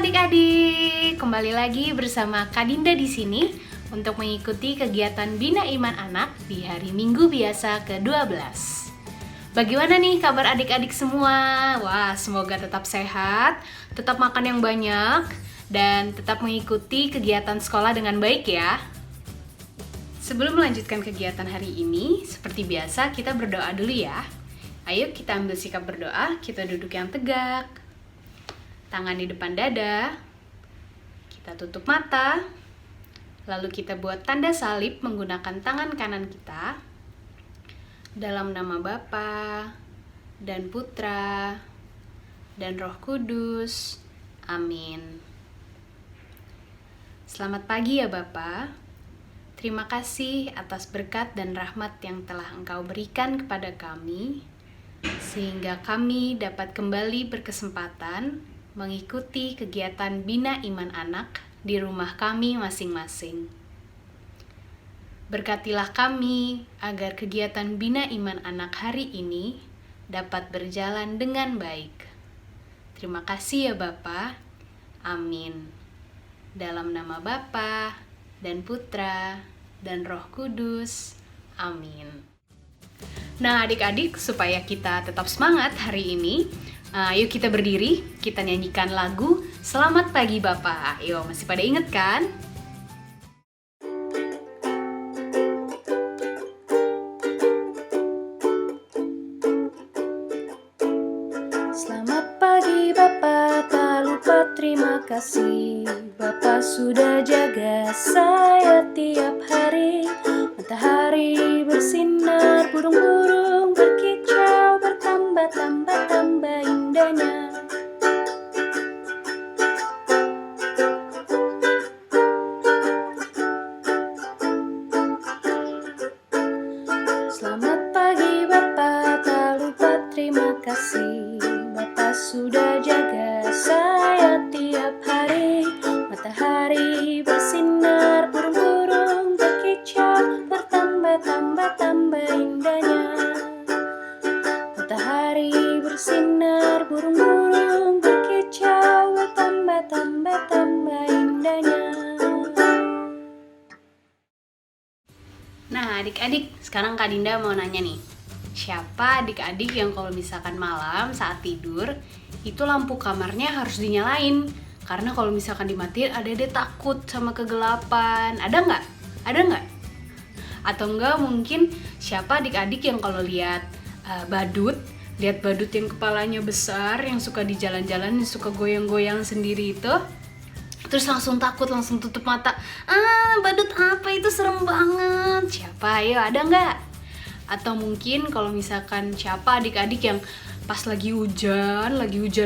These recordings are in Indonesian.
adik-adik, kembali lagi bersama Kak Dinda di sini untuk mengikuti kegiatan Bina Iman Anak di hari Minggu biasa ke-12. Bagaimana nih kabar adik-adik semua? Wah, semoga tetap sehat, tetap makan yang banyak, dan tetap mengikuti kegiatan sekolah dengan baik ya. Sebelum melanjutkan kegiatan hari ini, seperti biasa kita berdoa dulu ya. Ayo kita ambil sikap berdoa, kita duduk yang tegak. Tangan di depan dada, kita tutup mata, lalu kita buat tanda salib menggunakan tangan kanan kita. Dalam nama Bapa dan Putra dan Roh Kudus, amin. Selamat pagi ya Bapa. Terima kasih atas berkat dan rahmat yang telah Engkau berikan kepada kami, sehingga kami dapat kembali berkesempatan mengikuti kegiatan Bina Iman Anak di rumah kami masing-masing. Berkatilah kami agar kegiatan Bina Iman Anak hari ini dapat berjalan dengan baik. Terima kasih ya Bapa. Amin. Dalam nama Bapa dan Putra dan Roh Kudus. Amin. Nah adik-adik, supaya kita tetap semangat hari ini, yuk kita berdiri, kita nyanyikan lagu Selamat Pagi Bapak. Ayo, masih pada inget kan? Selamat pagi Bapak, tak lupa terima kasih. Bapak sudah jaga saya tiap hari. Matahari bersinar, burung-burung berkicau, bertambah indahnya. Selamat pagi Bapak, tak lupa terima kasih. Bapak sudah jaga saya tiap hari. Matahari bersinar, burung-burung berkicau, bertambah indahnya. Matahari bersinar, burung-burung berkicau, bertambah indahnya. Nah adik-adik, sekarang Kak Dinda mau nanya nih, siapa adik-adik yang kalau misalkan malam saat tidur itu lampu kamarnya harus dinyalain? Karena kalau misalkan dimatiin ada takut sama kegelapan. Ada nggak? Ada nggak? Atau enggak mungkin siapa adik-adik yang kalau lihat badut yang kepalanya besar, yang suka di jalan-jalan, yang suka goyang-goyang sendiri itu, terus langsung takut, langsung tutup mata. Badut apa itu, serem banget. Siapa? Ayo, ada nggak? Atau mungkin kalau misalkan siapa adik-adik yang pas lagi hujan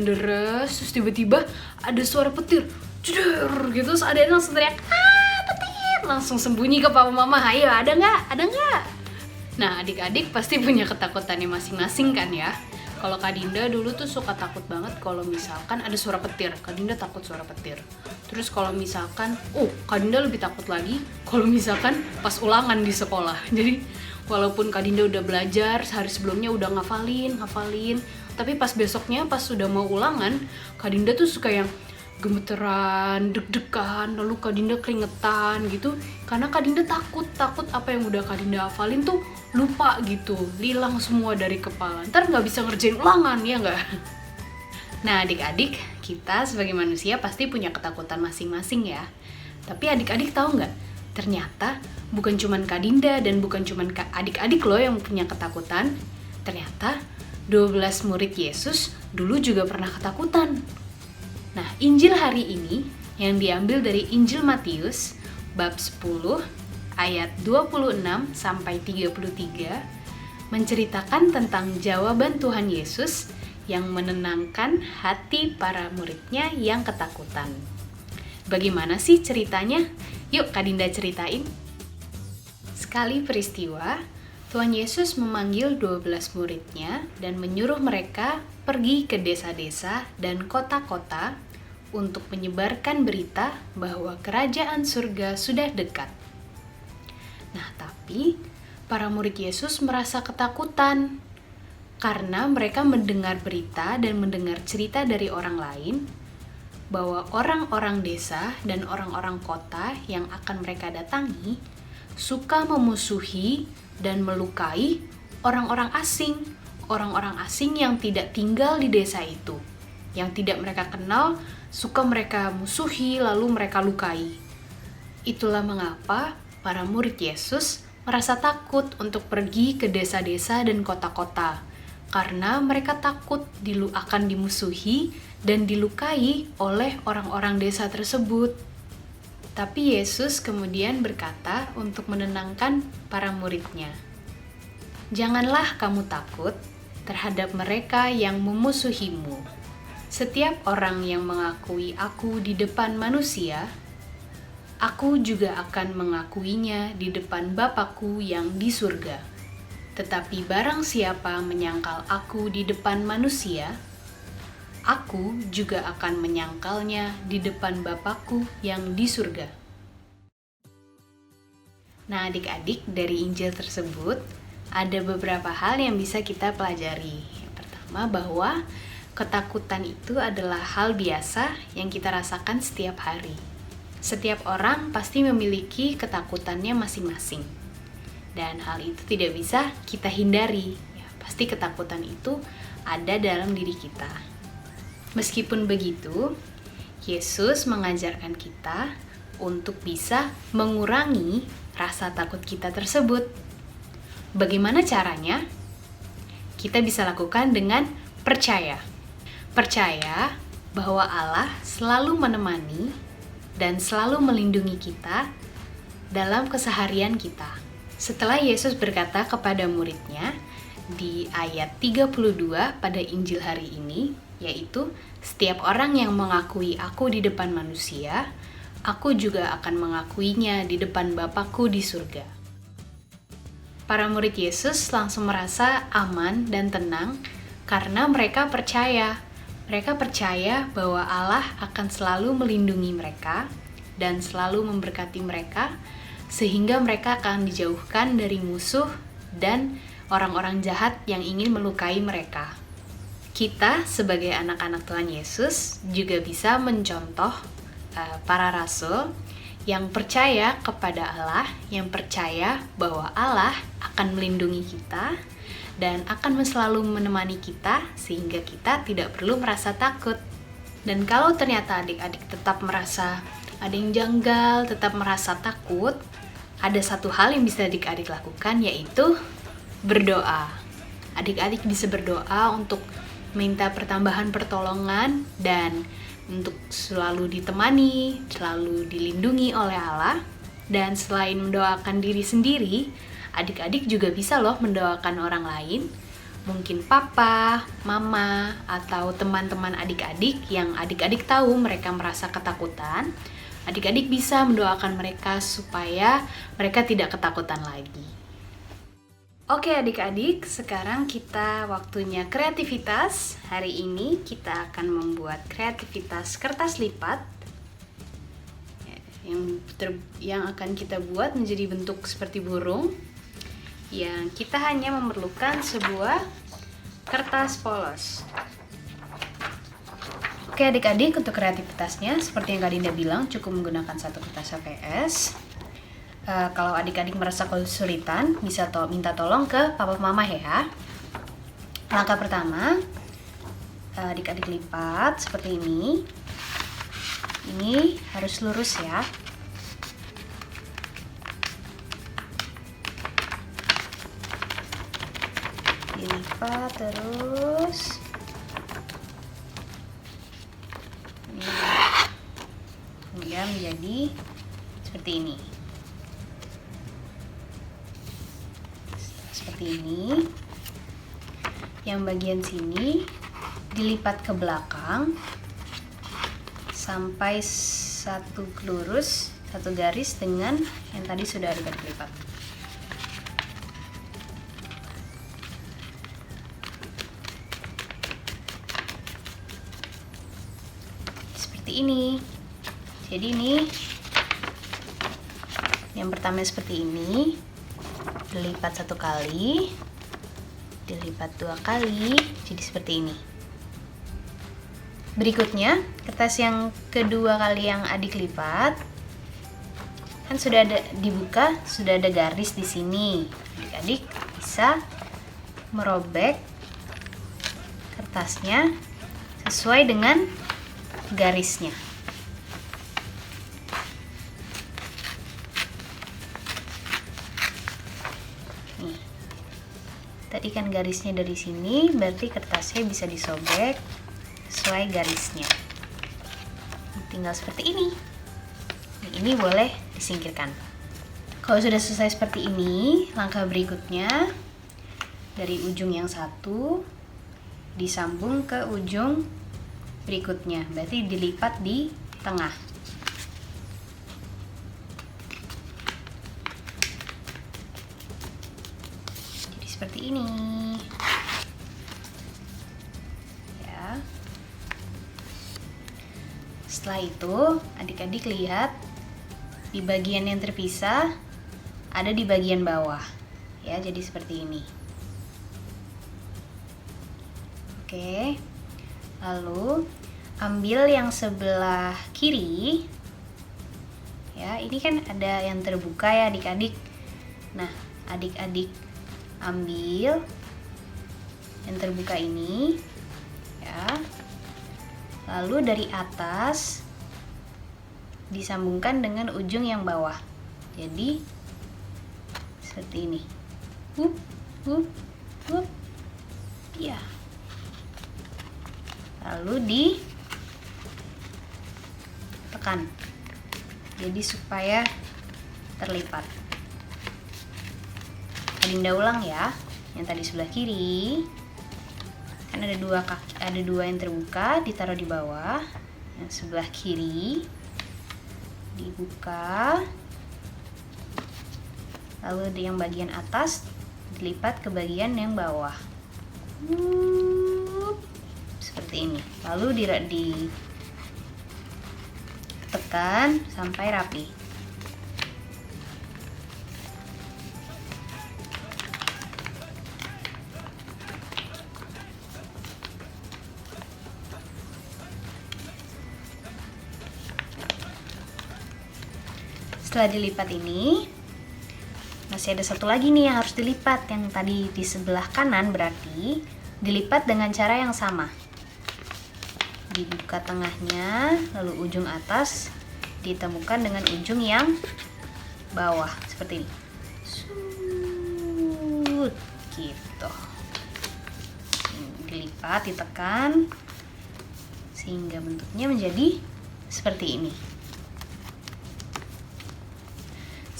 deras, terus tiba-tiba ada suara petir, jedor gitu, terus ada yang langsung teriak, petir, langsung sembunyi ke papa mama. Ayo, ada nggak? Ada nggak? Nah, adik-adik pasti punya ketakutannya masing-masing kan ya. Kalau Kak Dinda dulu tuh suka takut banget kalau misalkan ada suara petir. Kak Dinda takut suara petir. Terus kalau misalkan, Kak Dinda lebih takut lagi kalau misalkan pas ulangan di sekolah. Jadi walaupun Kak Dinda udah belajar, sehari sebelumnya udah ngafalin, tapi pas besoknya pas sudah mau ulangan, Kak Dinda tuh suka yang gemeteran, deg-degan, lalu Kak Dinda keringetan gitu. Karena Kak Dinda takut apa yang udah Kak Dinda hafalin tuh lupa gitu, hilang semua dari kepala. Ntar nggak bisa ngerjain ulangan, ya nggak? Nah adik-adik, kita sebagai manusia pasti punya ketakutan masing-masing ya. Tapi adik-adik tahu nggak? Ternyata bukan cuman Kak Dinda dan bukan cuman adik-adik loh yang punya ketakutan. Ternyata 12 murid Yesus dulu juga pernah ketakutan. Nah, Injil hari ini yang diambil dari Injil Matius bab 10 ayat 26 sampai 33 menceritakan tentang jawaban Tuhan Yesus yang menenangkan hati para muridnya yang ketakutan. Bagaimana sih ceritanya? Yuk Kak Dinda ceritain. Sekali peristiwa, Tuhan Yesus memanggil 12 muridnya dan menyuruh mereka pergi ke desa-desa dan kota-kota untuk menyebarkan berita bahwa kerajaan surga sudah dekat. Nah, tapi para murid Yesus merasa ketakutan karena mereka mendengar berita dan mendengar cerita dari orang lain bahwa orang-orang desa dan orang-orang kota yang akan mereka datangi suka memusuhi dan melukai orang-orang asing yang tidak tinggal di desa itu, yang tidak mereka kenal, suka mereka musuhi lalu mereka lukai. Itulah mengapa para murid Yesus merasa takut untuk pergi ke desa-desa dan kota-kota, karena mereka takut akan dimusuhi dan dilukai oleh orang-orang desa tersebut. Tapi Yesus kemudian berkata untuk menenangkan para muridnya, "Janganlah kamu takut terhadap mereka yang memusuhimu. Setiap orang yang mengakui aku di depan manusia, aku juga akan mengakuinya di depan Bapa-Ku yang di surga. Tetapi barang siapa menyangkal aku di depan manusia, aku juga akan menyangkalnya di depan Bapa-Ku yang di surga." Nah, adik-adik, dari Injil tersebut ada beberapa hal yang bisa kita pelajari. Yang pertama, bahwa ketakutan itu adalah hal biasa yang kita rasakan setiap hari. Setiap orang pasti memiliki ketakutannya masing-masing. Dan hal itu tidak bisa kita hindari. Ya, pasti ketakutan itu ada dalam diri kita. Meskipun begitu, Yesus mengajarkan kita untuk bisa mengurangi rasa takut kita tersebut. Bagaimana caranya? Kita bisa lakukan dengan percaya. Percaya bahwa Allah selalu menemani dan selalu melindungi kita dalam keseharian kita. Setelah Yesus berkata kepada muridnya di ayat 32 pada Injil hari ini, yaitu, "Setiap orang yang mengakui aku di depan manusia, aku juga akan mengakuinya di depan Bapa-Ku di surga." Para murid Yesus langsung merasa aman dan tenang karena mereka percaya. Mereka percaya bahwa Allah akan selalu melindungi mereka dan selalu memberkati mereka, sehingga mereka akan dijauhkan dari musuh dan orang-orang jahat yang ingin melukai mereka. Kita sebagai anak-anak Tuhan Yesus juga bisa mencontoh para rasul yang percaya kepada Allah, yang percaya bahwa Allah akan melindungi kita dan akan selalu menemani kita sehingga kita tidak perlu merasa takut. Dan kalau ternyata adik-adik tetap merasa ada yang janggal, tetap merasa takut, ada satu hal yang bisa adik-adik lakukan, yaitu berdoa. Adik-adik bisa berdoa untuk minta pertambahan pertolongan dan untuk selalu ditemani, selalu dilindungi oleh Allah. Dan selain mendoakan diri sendiri, adik-adik juga bisa loh mendoakan orang lain. Mungkin papa, mama, atau teman-teman adik-adik yang adik-adik tahu mereka merasa ketakutan. Adik-adik bisa mendoakan mereka supaya mereka tidak ketakutan lagi. Oke adik-adik, sekarang kita waktunya kreativitas. Hari ini kita akan membuat kreativitas kertas lipat yang akan kita buat menjadi bentuk seperti burung. Yang kita hanya memerlukan sebuah kertas polos. Oke adik-adik, untuk kreativitasnya seperti yang Kak Dinda bilang, cukup menggunakan satu kertas HVS. Kalau adik-adik merasa kesulitan, bisa minta tolong ke papa mama ya. Langkah pertama, adik-adik lipat seperti ini. Ini harus lurus ya. Dilipat terus. Kemudian menjadi seperti ini. Seperti ini. Yang bagian sini dilipat ke belakang sampai satu lurus, satu garis dengan yang tadi sudah adik-adik lipat. Seperti ini. Jadi ini yang pertama seperti ini, dilipat satu kali, dilipat dua kali, jadi seperti ini. Berikutnya, kertas yang kedua kali yang adik lipat, kan sudah ada dibuka, sudah ada garis di sini. Adik-adik bisa merobek kertasnya sesuai dengan garisnya. Nih, tadi kan garisnya dari sini, berarti kertasnya bisa disobek sesuai garisnya. Tinggal seperti ini. Ini boleh disingkirkan. Kalau sudah selesai seperti ini, langkah berikutnya dari ujung yang satu disambung ke ujung berikutnya, berarti dilipat di tengah. Jadi seperti ini. Ya. Setelah itu, adik-adik lihat di bagian yang terpisah ada di bagian bawah. Ya, jadi seperti ini. Oke. Lalu ambil yang sebelah kiri. Ya, ini kan ada yang terbuka ya, adik-adik. Nah, adik-adik ambil yang terbuka ini. Ya. Lalu dari atas disambungkan dengan ujung yang bawah. Jadi seperti ini. Wup, wup, wup. Ya. Lalu ditekan. Jadi supaya terlipat. Adinda ulang ya. Yang tadi sebelah kiri. Kan ada dua kaki, ada dua yang terbuka, ditaruh di bawah. Yang sebelah kiri dibuka, lalu di yang bagian atas dilipat ke bagian yang bawah. Seperti ini. Lalu ditekan sampai rapi. Setelah dilipat ini, masih ada satu lagi nih yang harus dilipat. Yang tadi di sebelah kanan berarti dilipat dengan cara yang sama. Dibuka tengahnya, lalu ujung atas ditemukan dengan ujung yang bawah seperti ini. Sut, gitu. Dilipat, ditekan sehingga bentuknya menjadi seperti ini.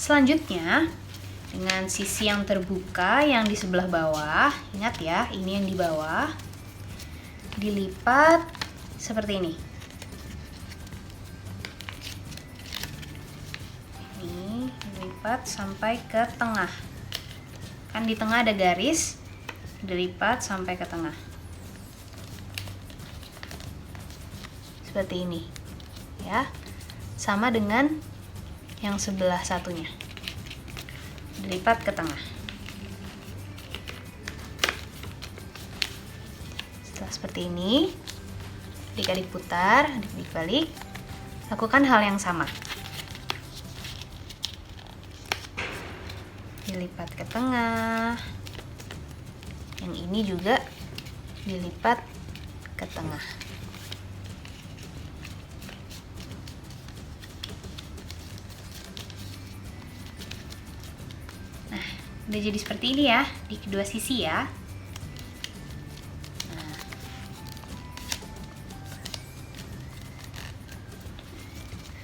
Selanjutnya, dengan sisi yang terbuka yang di sebelah bawah, ingat ya, ini yang di bawah, dilipat seperti ini. Ini dilipat sampai ke tengah. Kan di tengah ada garis, dilipat sampai ke tengah. Seperti ini. Ya. Sama dengan yang sebelah satunya, dilipat ke tengah. Setelah seperti ini, adik-adik putar, adik-adik balik, lakukan hal yang sama. Dilipat ke tengah, yang ini juga dilipat ke tengah. Udah jadi seperti ini ya, di kedua sisi ya. Nah.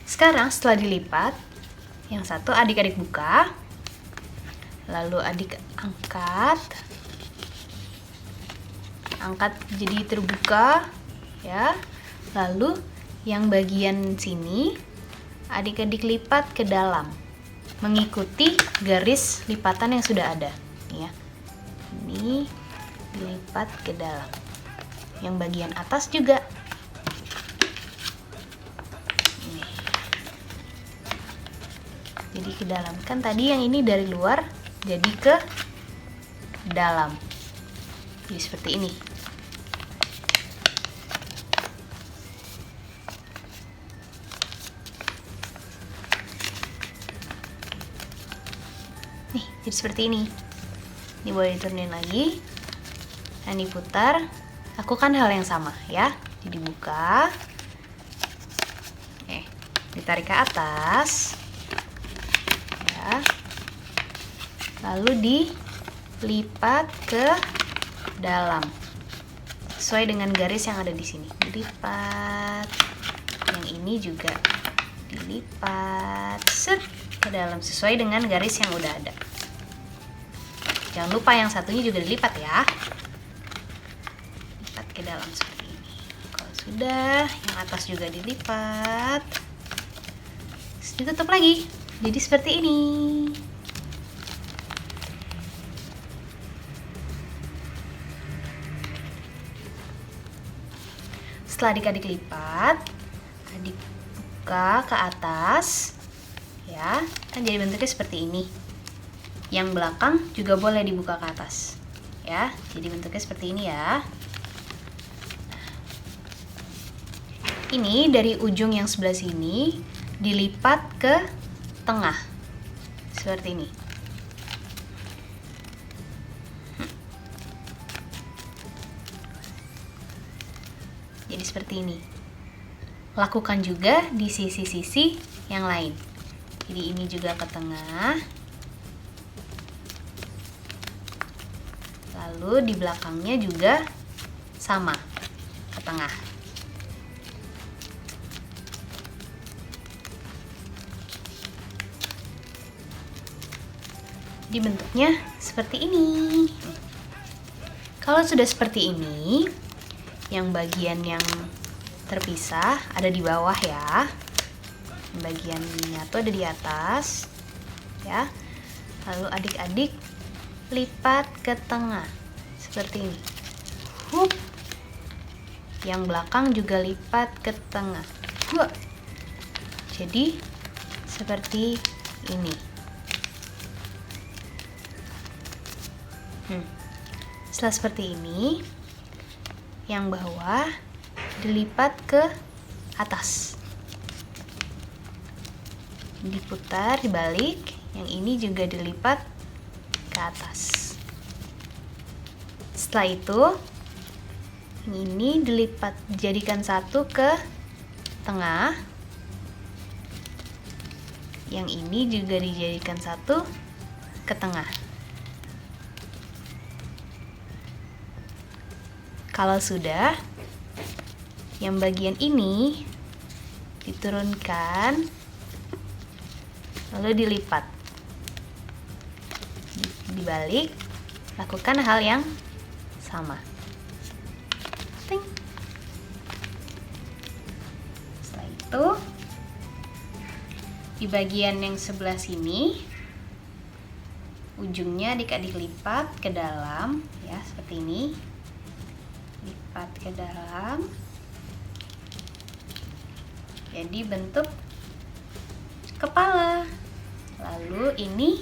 Sekarang setelah dilipat, yang satu adik-adik buka, lalu adik angkat jadi terbuka ya. Lalu yang bagian sini adik-adik lipat ke dalam, mengikuti garis lipatan yang sudah ada ya. Ini dilipat ke dalam. Yang bagian atas juga. Ini. Jadi ke dalam. Kan tadi yang ini dari luar jadi ke dalam. Jadi seperti ini. Jadi seperti ini. Ini boleh diturunin lagi dan diputar. Lakukan hal yang sama ya. Jadi buka, ditarik ke atas ya, lalu dilipat ke dalam sesuai dengan garis yang ada di sini. Dilipat, yang ini juga dilipat set ke dalam sesuai dengan garis yang udah ada. Jangan lupa yang satunya juga dilipat ya. Lipat ke dalam seperti ini. Kalau sudah, yang atas juga dilipat. Terus ditutup lagi. Jadi seperti ini. Setelah adik-adik lipat, adik buka ke atas ya, kan jadi bentuknya seperti ini. Yang belakang juga boleh dibuka ke atas ya, jadi bentuknya seperti ini ya. Ini dari ujung yang sebelah sini dilipat ke tengah seperti ini. Jadi seperti ini. Lakukan juga di sisi-sisi yang lain. Jadi ini juga ke tengah. Lalu di belakangnya juga sama, ke tengah. Di bentuknya seperti ini. Kalau sudah seperti ini, yang bagian yang terpisah ada di bawah ya. Bagian nyatu ada di atas ya. Lalu adik-adik lipat ke tengah seperti ini. Hup. Yang belakang juga lipat ke tengah. Hup. Jadi seperti ini. Setelah seperti ini, yang bawah dilipat ke atas, diputar, dibalik. Yang ini juga dilipat ke atas. Setelah itu, yang ini dilipat, jadikan satu ke tengah. Yang ini juga dijadikan satu ke tengah. Kalau sudah, yang bagian ini diturunkan, lalu dilipat, dibalik, lakukan hal yang sama. Ting. Setelah itu, di bagian yang sebelah sini, ujungnya adik-adik lipat ke dalam, ya seperti ini. Lipat ke dalam, jadi bentuk kepala. Lalu ini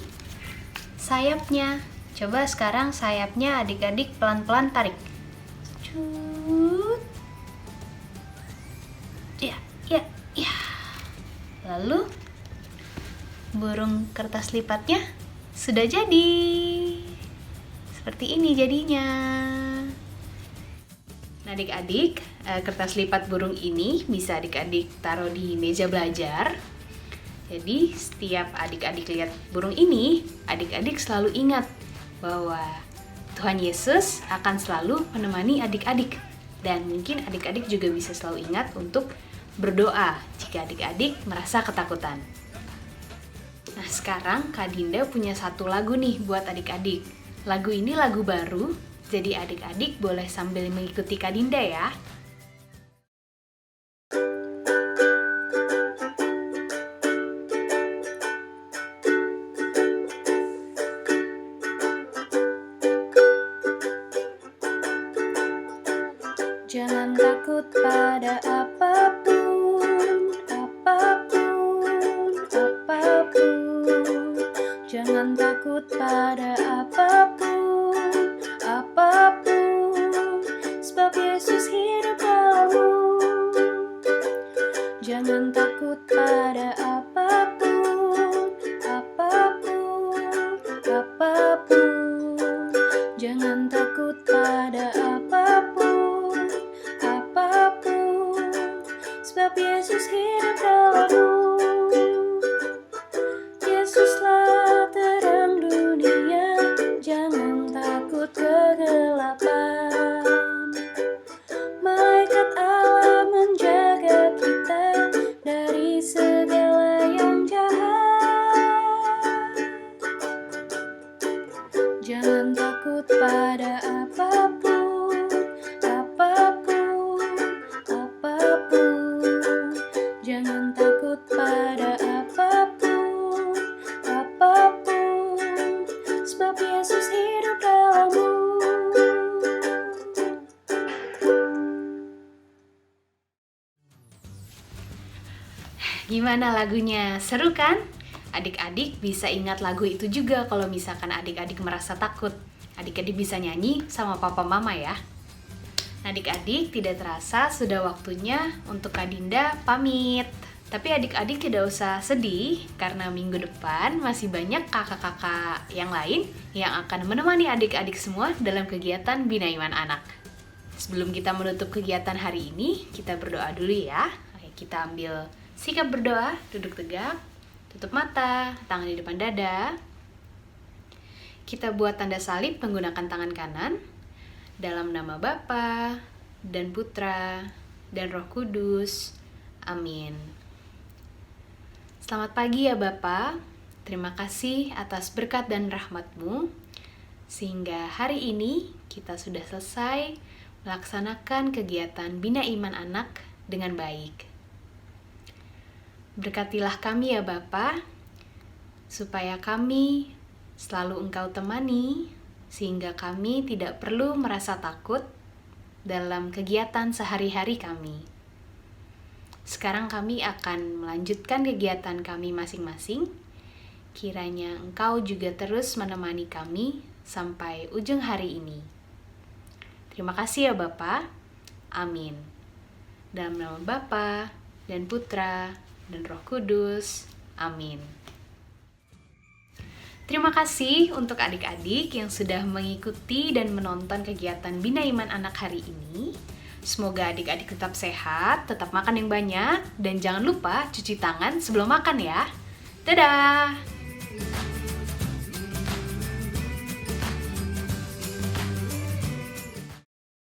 sayapnya. Coba sekarang sayapnya adik-adik pelan-pelan tarik. Cut. Ya, ya, ya. Lalu burung kertas lipatnya sudah jadi. Seperti ini jadinya. Nah adik-adik, kertas lipat burung ini bisa adik-adik taruh di meja belajar. Jadi setiap adik-adik lihat burung ini, adik-adik selalu ingat bahwa Tuhan Yesus akan selalu menemani adik-adik. Dan mungkin adik-adik juga bisa selalu ingat untuk berdoa jika adik-adik merasa ketakutan. Nah sekarang Kak Dinda punya satu lagu nih buat adik-adik. Lagu ini lagu baru, jadi adik-adik boleh sambil mengikuti Kak Dinda ya. Jangan takut pada apapun, apapun, apapun. Jangan takut pada apapun, apapun. Sebab Yesus hidup dalammu. Jangan takut pada apapun, apapun, apapun. pada apapun, apapun, sebab Yesus hidup dalammu. Yesuslah terang dunia, jangan takut kegelapan. Malaikat Allah menjaga kita dari segala yang jahat. Jangan takut pada apapun, apapun, apapun. Jangan takut pada apapun, apapun, sebab Yesus hidup dalammu. Gimana lagunya? Seru kan? Adik-adik bisa ingat lagu itu juga kalau misalkan adik-adik merasa takut. Adik-adik bisa nyanyi sama papa mama ya. Adik-adik, tidak terasa sudah waktunya untuk Kak Dinda pamit. Tapi adik-adik tidak usah sedih karena minggu depan masih banyak kakak-kakak yang lain yang akan menemani adik-adik semua dalam kegiatan Bina Iman Anak. Sebelum kita menutup kegiatan hari ini, kita berdoa dulu ya. Oke, kita ambil sikap berdoa, duduk tegak, tutup mata, tangan di depan dada. Kita buat tanda salib menggunakan tangan kanan. Dalam nama Bapa dan Putra dan Roh Kudus. Amin. Selamat pagi ya Bapa. Terima kasih atas berkat dan rahmat-Mu. Sehingga hari ini kita sudah selesai melaksanakan kegiatan Bina Iman Anak dengan baik. Berkatilah kami ya Bapa, supaya kami selalu Engkau temani, sehingga kami tidak perlu merasa takut dalam kegiatan sehari-hari kami. Sekarang kami akan melanjutkan kegiatan kami masing-masing. Kiranya Engkau juga terus menemani kami sampai ujung hari ini. Terima kasih ya Bapa. Amin. Dalam nama Bapa dan Putra dan Roh Kudus. Amin. Terima kasih untuk adik-adik yang sudah mengikuti dan menonton kegiatan Bina Iman Anak hari ini. Semoga adik-adik tetap sehat, tetap makan yang banyak, dan jangan lupa cuci tangan sebelum makan ya. Dadah!